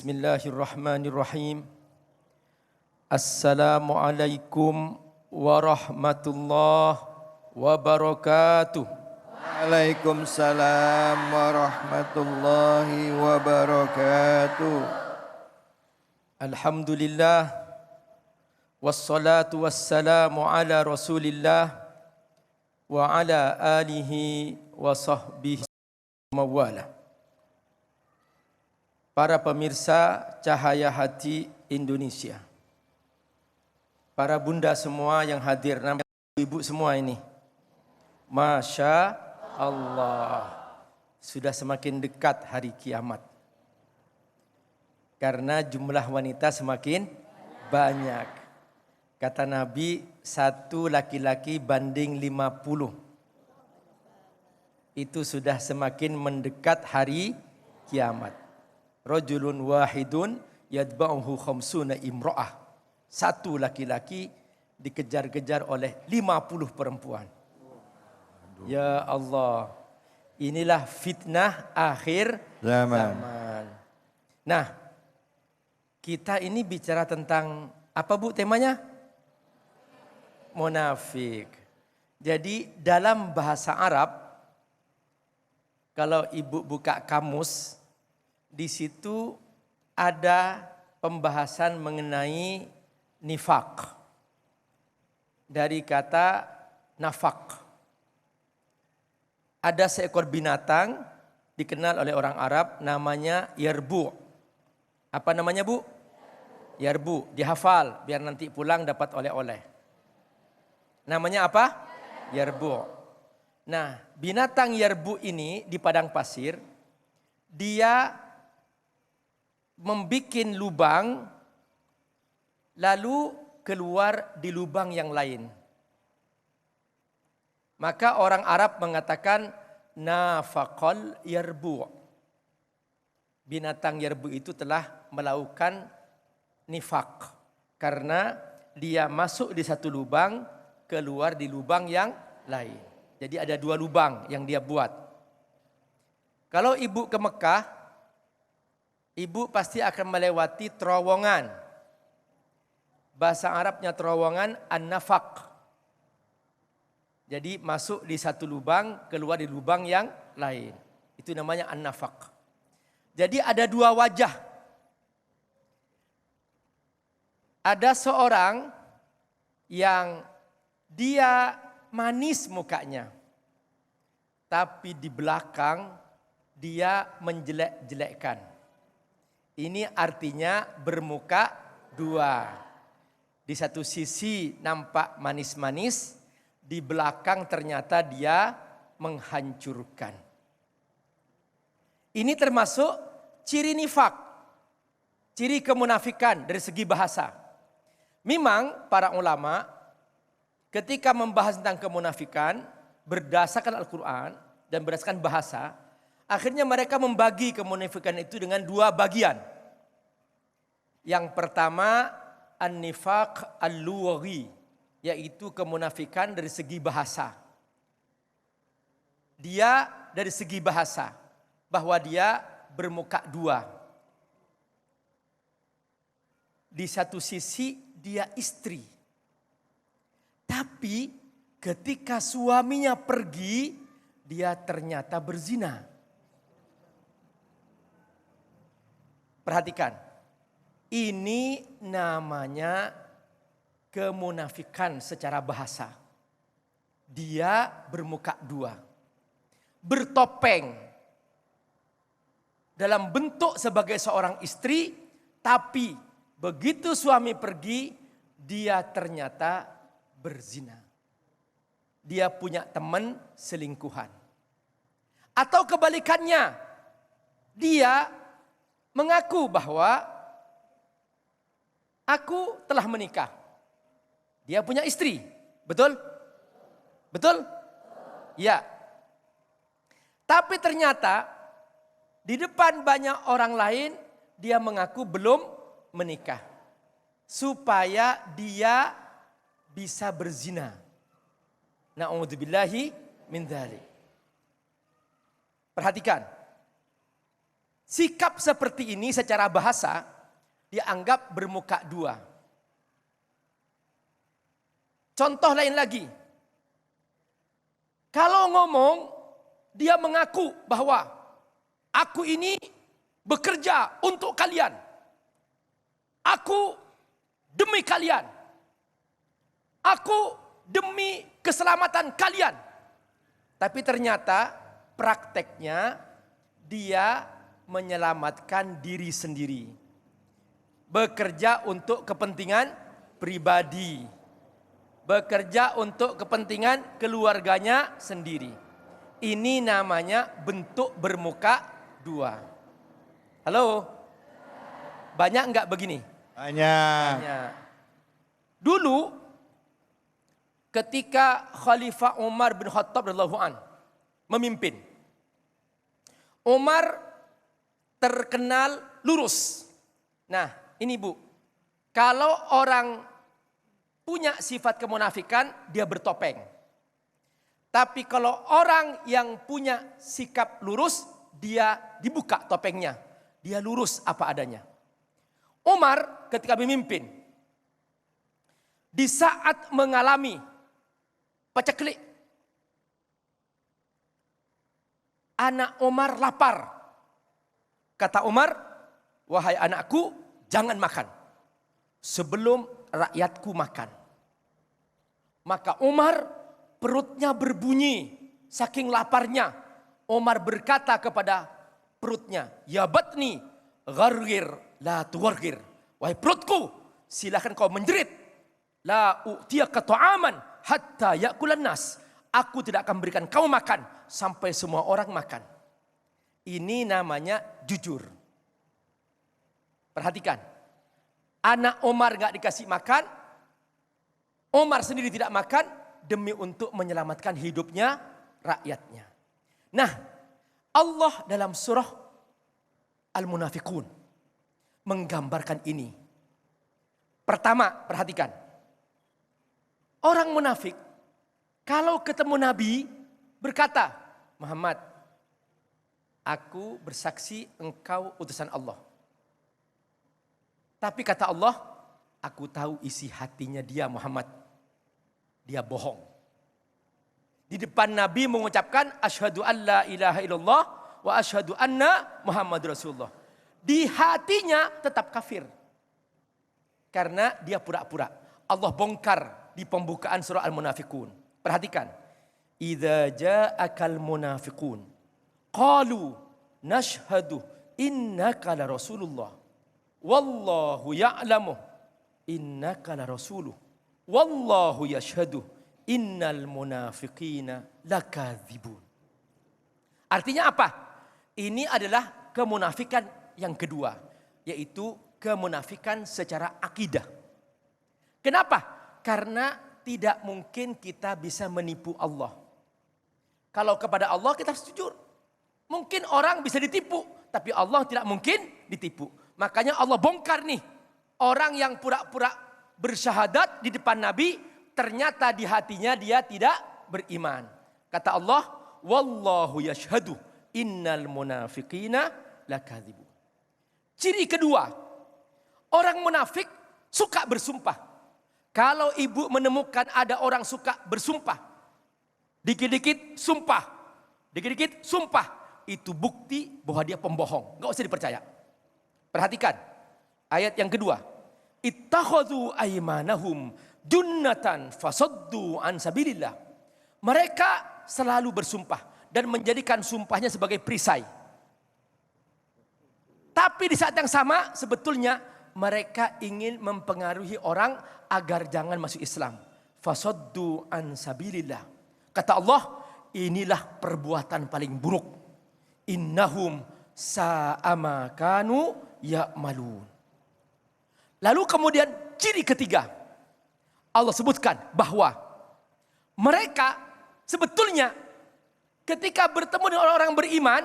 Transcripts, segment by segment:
Bismillahirrahmanirrahim. Assalamualaikum warahmatullahi wabarakatuh. Waalaikumsalam warahmatullahi wabarakatuh. Alhamdulillah. Wassalatu wassalamu ala Rasulillah wa ala alihi wa sahbihi mawala. Para pemirsa Cahaya Hati Indonesia, para bunda semua yang hadir, ibu semua ini, Masya Allah, sudah semakin dekat hari kiamat. Karena jumlah wanita semakin banyak. Kata Nabi, 1 laki-laki banding 50. Itu sudah semakin mendekat hari kiamat. Rajulun wahidun yadba'uhu khamsuna imra'ah. 1 laki-laki dikejar-kejar oleh 50 perempuan. Ya Allah, inilah fitnah akhir zaman. Nah, kita ini bicara tentang apa Bu temanya? Munafik. Jadi dalam bahasa Arab, kalau ibu buka kamus, di situ ada pembahasan mengenai nifak. Dari kata nafak. Ada seekor binatang dikenal oleh orang Arab namanya yarbu. Apa namanya Bu? Yarbu. Dihafal biar nanti pulang dapat oleh-oleh. Namanya apa? Yarbu. Nah, binatang yarbu ini di padang pasir, dia membuat lubang, lalu keluar di lubang yang lain. Maka orang Arab mengatakan nafaqal yarbu. Binatang yarbu itu telah melakukan nifak. Karena dia masuk di satu lubang, keluar di lubang yang lain. Jadi ada 2 lubang yang dia buat. Kalau ibu ke Mekah, ibu pasti akan melewati terowongan. Bahasa Arabnya terowongan an-nafaq. Jadi masuk di satu lubang, keluar di lubang yang lain. Itu namanya an-nafaq. Jadi ada 2 wajah. Ada seorang yang dia manis mukanya. Tapi di belakang dia menjelek-jelekkan. Ini artinya bermuka 2. Di satu sisi nampak manis-manis, di belakang ternyata dia menghancurkan. Ini termasuk ciri nifak, ciri kemunafikan dari segi bahasa. Memang para ulama ketika membahas tentang kemunafikan berdasarkan Al-Quran dan berdasarkan bahasa, akhirnya mereka membagi kemunafikan itu dengan 2 bagian. Yang pertama an-nifaq al-lughawi, yaitu kemunafikan dari segi bahasa. Dia dari segi bahasa bahwa dia bermuka 2. Di satu sisi dia istri. Tapi ketika suaminya pergi, dia ternyata berzina. Perhatikan, ini namanya kemunafikan secara bahasa. Dia bermuka 2. Bertopeng. Dalam bentuk sebagai seorang istri, tapi begitu suami pergi, dia ternyata berzina. Dia punya teman selingkuhan. Atau kebalikannya, dia mengaku bahwa aku telah menikah. Dia punya istri, betul? Betul? Ya. Tapi ternyata di depan banyak orang lain dia mengaku belum menikah. Supaya dia bisa berzina. Na'udzubillahi min dzalik. Perhatikan. Sikap seperti ini secara bahasa dianggap bermuka dua. Contoh lain lagi. Kalau ngomong, dia mengaku bahwa aku ini bekerja untuk kalian. Aku demi kalian. Aku demi keselamatan kalian. Tapi ternyata prakteknya dia menyelamatkan diri sendiri. Bekerja untuk kepentingan pribadi. Bekerja untuk kepentingan keluarganya sendiri. Ini namanya bentuk bermuka dua. Halo? Banyak enggak begini? Banyak. Dulu ketika Khalifah Umar bin Khattab radhiyallahu an memimpin, Umar terkenal lurus. Nah, ini Bu, kalau orang punya sifat kemunafikan, dia bertopeng. Tapi kalau orang yang punya sikap lurus, dia dibuka topengnya. Dia lurus apa adanya. Umar ketika memimpin, di saat mengalami paceklik, anak Umar lapar. Kata Umar, wahai anakku, jangan makan sebelum rakyatku makan. Maka Umar perutnya berbunyi saking laparnya. Umar berkata kepada perutnya, ya batni ghargir la tuwargir. Wahai perutku, silakan kau menjerit. La u'tiyaka ta'aman hatta ya'kulan nas. Aku tidak akan berikan kau makan sampai semua orang makan. Ini namanya jujur. Perhatikan. Anak Umar gak dikasih makan. Umar sendiri tidak makan demi untuk menyelamatkan hidupnya, rakyatnya. Nah, Allah dalam surah Al-Munafiqun menggambarkan ini. Pertama, perhatikan. Orang munafik kalau ketemu Nabi berkata, Muhammad, aku bersaksi engkau utusan Allah. Tapi kata Allah, aku tahu isi hatinya dia Muhammad. Dia bohong. Di depan Nabi mengucapkan asyhadu an la ilaha illallah wa asyhadu anna Muhammad Rasulullah. Di hatinya tetap kafir. Karena dia pura-pura. Allah bongkar di pembukaan surah Al-Munafiqun. Perhatikan. Idza ja'akal munafiqun qalu nashhadu innaka la rasulullah wallahu ya'lamu innaka la rasuluh wallahu yashhadu innal munafiqina lakadzibun. Artinya apa? Ini adalah kemunafikan yang kedua, yaitu kemunafikan secara akidah. Kenapa? Karena tidak mungkin kita bisa menipu Allah. Kalau kepada Allah kita harus jujur. Mungkin orang bisa ditipu, tapi Allah tidak mungkin ditipu. Makanya Allah bongkar nih, orang yang pura-pura bersyahadat di depan Nabi, ternyata di hatinya dia tidak beriman. Kata Allah, wallahu yashhadu innal munafiqina lakadzibun. Ciri kedua, orang munafik suka bersumpah. Kalau ibu menemukan ada orang suka bersumpah, dikit-dikit sumpah, dikit-dikit sumpah, itu bukti bahwa dia pembohong, nggak usah dipercaya. Perhatikan ayat yang kedua, ittakhadhu aymanahum junnatan fasaddu an sabilillah. Mereka selalu bersumpah dan menjadikan sumpahnya sebagai perisai. Tapi di saat yang sama sebetulnya mereka ingin mempengaruhi orang agar jangan masuk Islam. Fasaddu an sabilillah. Kata Allah, inilah perbuatan paling buruk. Innahum sa'ama kanu ya'malun. Lalu kemudian ciri ketiga. Allah sebutkan bahwa mereka sebetulnya ketika bertemu dengan orang-orang beriman,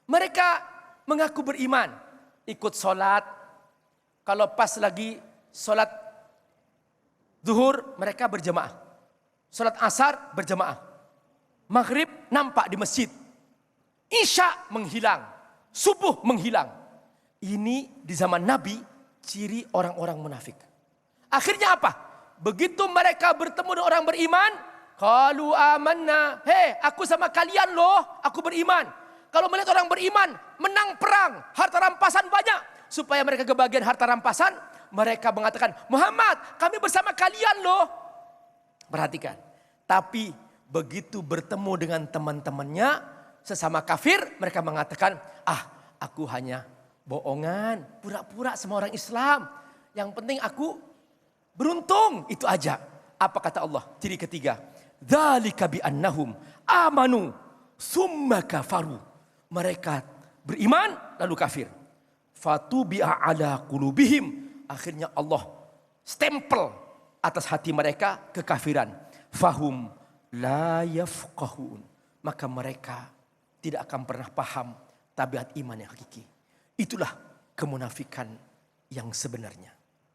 mereka mengaku beriman, ikut sholat. Kalau pas lagi sholat zuhur, mereka berjamaah. Sholat asar berjamaah. Maghrib nampak di masjid. Isya menghilang. subuh menghilang. Ini di zaman Nabi ciri orang-orang munafik. Akhirnya apa? Begitu mereka bertemu dengan orang beriman, qalu amanna. Hei, aku sama kalian loh, aku beriman. Kalau melihat orang beriman menang perang, harta rampasan banyak, supaya mereka kebagian harta rampasan, mereka mengatakan, Muhammad, kami bersama kalian loh. Perhatikan. Tapi begitu bertemu dengan teman-temannya sesama kafir, mereka mengatakan, aku hanya bohongan, pura-pura sama orang Islam. Yang penting aku beruntung, itu aja. Apa kata Allah? Ciri ketiga, dzalika bi annahum amanu summa kafaru. Mereka beriman lalu kafir. Fatubi'a ala qulubihim. Akhirnya Allah stempel atas hati mereka kekafiran. Fahum la yafqahun. Maka mereka tidak akan pernah paham tabiat iman yang hakiki. Itulah kemunafikan yang sebenarnya.